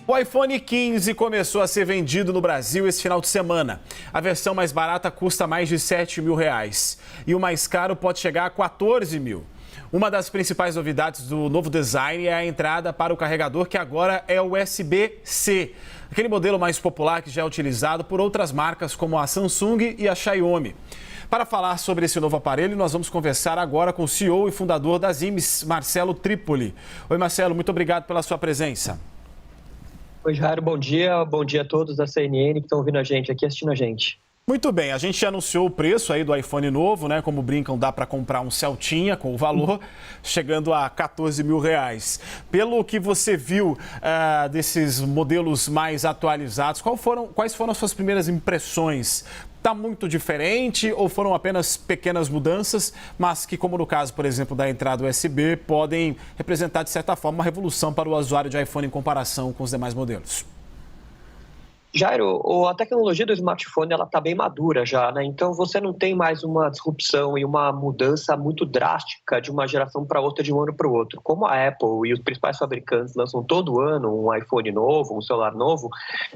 O iPhone 15 começou a ser vendido no Brasil esse final de semana. A versão mais barata custa mais de R$7.000 e o mais caro pode chegar a R$14.000. Uma das principais novidades do novo design é a entrada para o carregador, que agora é o USB-C, aquele modelo mais popular que já é utilizado por outras marcas como a Samsung e a Xiaomi. Para falar sobre esse novo aparelho, nós vamos conversar agora com o CEO e fundador da Siemens, Marcelo Tripoli. Oi, Marcelo, muito obrigado pela sua presença. Oi, Jairo, bom dia a todos da CNN que estão ouvindo a gente aqui, assistindo a gente. Muito bem, a gente anunciou o preço aí do iPhone novo, né? Como brincam, dá para comprar um Celtinha com o valor, chegando a R$14.000. Pelo que você viu desses modelos mais atualizados, quais foram as suas primeiras impressões? Está muito diferente ou foram apenas pequenas mudanças, mas que, como no caso, por exemplo, da entrada USB, podem representar, de certa forma, uma revolução para o usuário de iPhone em comparação com os demais modelos? Jairo, a tecnologia do smartphone ela está bem madura já, né? Então você não tem mais uma disrupção e uma mudança muito drástica de uma geração para outra, de um ano para o outro. Como a Apple e os principais fabricantes lançam todo ano um iPhone novo, um celular novo,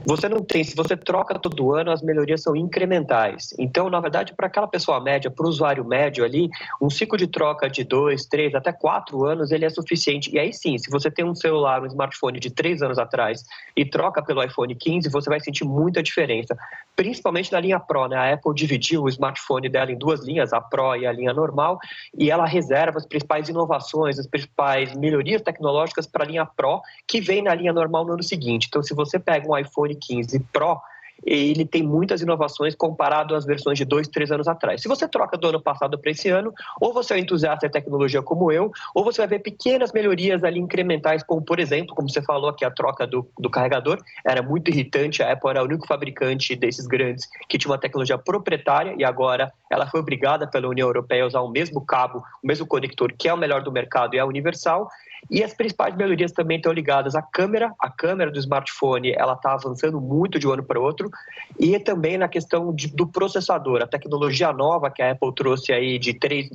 você não tem. Se você troca todo ano, as melhorias são incrementais. Então, na verdade, para aquela pessoa média, para o usuário médio ali, um ciclo de troca de 2, 3, até 4 anos, ele é suficiente. E aí sim, se você tem um celular, um smartphone de 3 anos atrás e troca pelo iPhone 15, você vai sentir muita diferença, principalmente na linha Pro, né? A Apple dividiu o smartphone dela em duas linhas, a Pro e a linha normal, e ela reserva as principais inovações, as principais melhorias tecnológicas para a linha Pro, que vem na linha normal no ano seguinte. Então, se você pega um iPhone 15 Pro, ele tem muitas inovações comparado às versões de 2, 3 anos atrás. Se você troca do ano passado para esse ano, ou você é um entusiasta de tecnologia como eu, ou você vai ver pequenas melhorias ali incrementais, como, por exemplo, como você falou aqui, a troca do carregador. Era muito irritante, a Apple era o único fabricante desses grandes que tinha uma tecnologia proprietária e agora ela foi obrigada pela União Europeia a usar o mesmo cabo, o mesmo conector, que é o melhor do mercado e é universal. E as principais melhorias também estão ligadas à câmera. A câmera do smartphone ela está avançando muito de um ano para o outro. E também na questão do processador. A tecnologia nova que a Apple trouxe aí de 3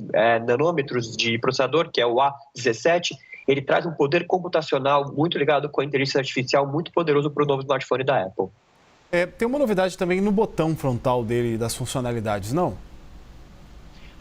nanômetros de processador, que é o A17, ele traz um poder computacional muito ligado com a inteligência artificial muito poderoso para o novo smartphone da Apple. Tem uma novidade também no botão frontal dele, das funcionalidades, não?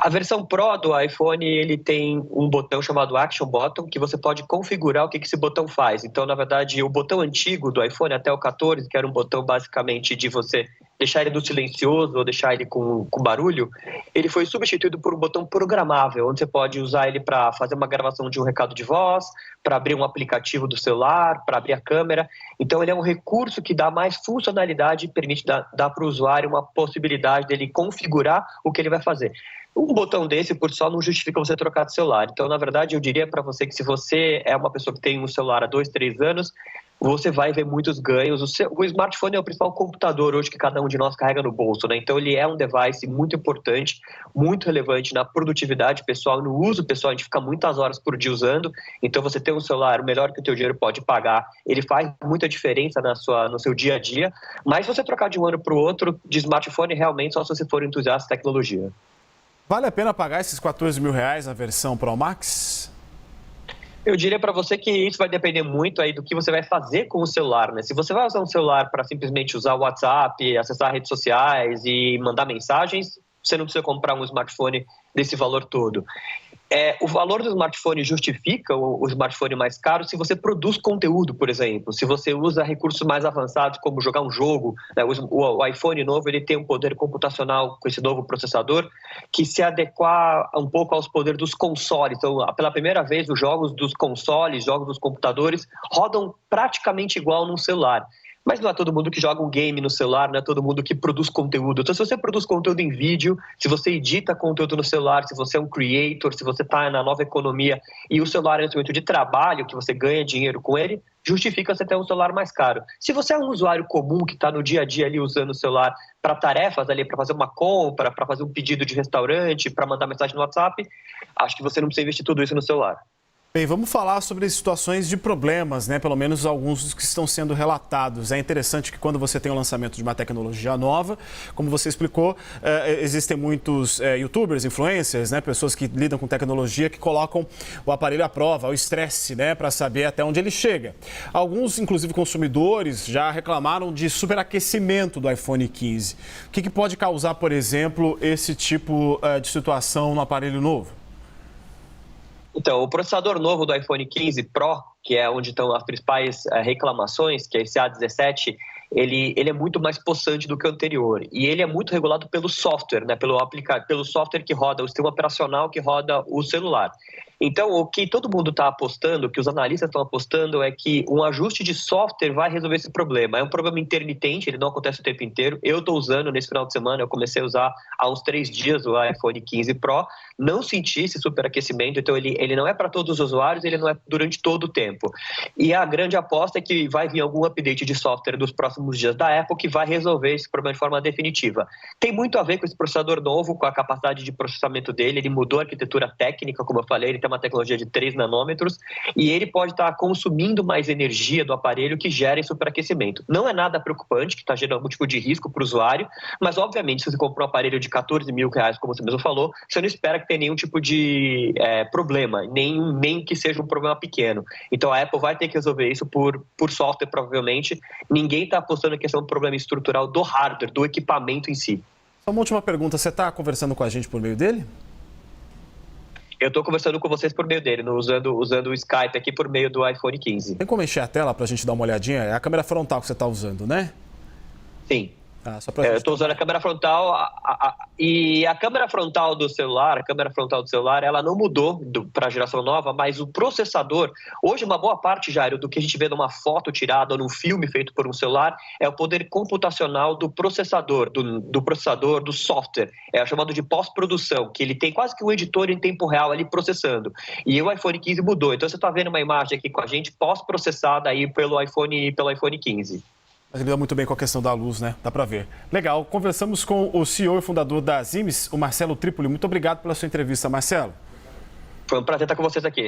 A versão Pro do iPhone, ele tem um botão chamado Action Button, que você pode configurar o que esse botão faz. Então, na verdade, o botão antigo do iPhone, até o 14, que era um botão basicamente de você deixar ele no silencioso ou deixar ele com barulho, ele foi substituído por um botão programável, onde você pode usar ele para fazer uma gravação de um recado de voz, para abrir um aplicativo do celular, para abrir a câmera. Então, ele é um recurso que dá mais funcionalidade e permite dar para o usuário uma possibilidade dele configurar o que ele vai fazer. Um botão desse, por só, não justifica você trocar de celular. Então, na verdade, eu diria para você que se você é uma pessoa que tem um celular há 2, 3 anos, você vai ver muitos ganhos. O smartphone é o principal computador hoje que cada um de nós carrega no bolso, né? Então, ele é um device muito importante, muito relevante na produtividade pessoal, no uso pessoal. A gente fica muitas horas por dia usando. Então, você ter um celular, o melhor que o teu dinheiro pode pagar, ele faz muita diferença no seu dia a dia. Mas se você trocar de um ano para o outro, de smartphone, realmente só se você for entusiasta de tecnologia. Vale a pena pagar esses R$14.000 na versão Pro Max? Eu diria para você que isso vai depender muito aí do que você vai fazer com o celular, né? Se você vai usar um celular para simplesmente usar o WhatsApp, acessar redes sociais e mandar mensagens, você não precisa comprar um smartphone desse valor todo. O valor do smartphone justifica o smartphone mais caro se você produz conteúdo, por exemplo. Se você usa recursos mais avançados, como jogar um jogo, né? O iPhone novo ele tem um poder computacional com esse novo processador que se adequa um pouco aos poderes dos consoles. Então, pela primeira vez, os jogos dos consoles, jogos dos computadores, rodam praticamente igual num celular. Mas não é todo mundo que joga um game no celular, não é todo mundo que produz conteúdo. Então, se você produz conteúdo em vídeo, se você edita conteúdo no celular, se você é um creator, se você está na nova economia e o celular é um instrumento de trabalho, que você ganha dinheiro com ele, justifica você ter um celular mais caro. Se você é um usuário comum que está no dia a dia ali usando o celular para tarefas ali, para fazer uma compra, para fazer um pedido de restaurante, para mandar mensagem no WhatsApp, acho que você não precisa investir tudo isso no celular. Bem, vamos falar sobre situações de problemas, né? Pelo menos alguns dos que estão sendo relatados. É interessante que quando você tem o lançamento de uma tecnologia nova, como você explicou, existem muitos youtubers, influencers, né? Pessoas que lidam com tecnologia que colocam o aparelho à prova, o estresse, né? Para saber até onde ele chega. Alguns, inclusive consumidores, já reclamaram de superaquecimento do iPhone 15. O que pode causar, por exemplo, esse tipo de situação no aparelho novo? Então, o processador novo do iPhone 15 Pro, que é onde estão as principais reclamações, que é esse A17, ele é muito mais possante do que o anterior. E ele é muito regulado pelo software, né? Pelo software que roda, o sistema operacional que roda o celular. Então, o que todo mundo está apostando, o que os analistas estão apostando, é que um ajuste de software vai resolver esse problema. É um problema intermitente, ele não acontece o tempo inteiro. Eu estou usando nesse final de semana, eu comecei a usar há uns 3 dias o iPhone 15 Pro, não senti esse superaquecimento, então ele não é para todos os usuários, ele não é durante todo o tempo. E a grande aposta é que vai vir algum update de software dos próximos dias da Apple que vai resolver esse problema de forma definitiva. Tem muito a ver com esse processador novo, com a capacidade de processamento dele, ele mudou a arquitetura técnica, como eu falei, ele tem uma tecnologia de 3 nanômetros e ele pode estar consumindo mais energia do aparelho que gera esse superaquecimento. Não é nada preocupante, que está gerando algum tipo de risco para o usuário, mas obviamente se você comprou um aparelho de 14 mil reais, como você mesmo falou, você não espera que tenha nenhum tipo de problema, nem que seja um problema pequeno. Então a Apple vai ter que resolver isso por software, provavelmente. Ninguém está apostando que esse é um problema estrutural do hardware, do equipamento em si. Uma última pergunta, você está conversando com a gente por meio dele? Eu estou conversando com vocês por meio dele, usando o Skype aqui por meio do iPhone 15. Tem como encher a tela para a gente dar uma olhadinha? É a câmera frontal que você está usando, né? Sim. Só pra gente... Eu estou usando a câmera frontal e a câmera frontal do celular, ela não mudou para a geração nova, mas o processador, hoje uma boa parte, Jairo, do que a gente vê numa foto tirada ou num filme feito por um celular é o poder computacional do processador, do processador, do software, é chamado de pós-produção, que ele tem quase que um editor em tempo real ali processando. E o iPhone 15 mudou, então você está vendo uma imagem aqui com a gente pós-processada aí pelo iPhone 15. Mas ele dá muito bem com a questão da luz, né? Dá para ver. Legal. Conversamos com o CEO e fundador da Siemens, o Marcelo Tripoli. Muito obrigado pela sua entrevista, Marcelo. Foi um prazer estar com vocês aqui.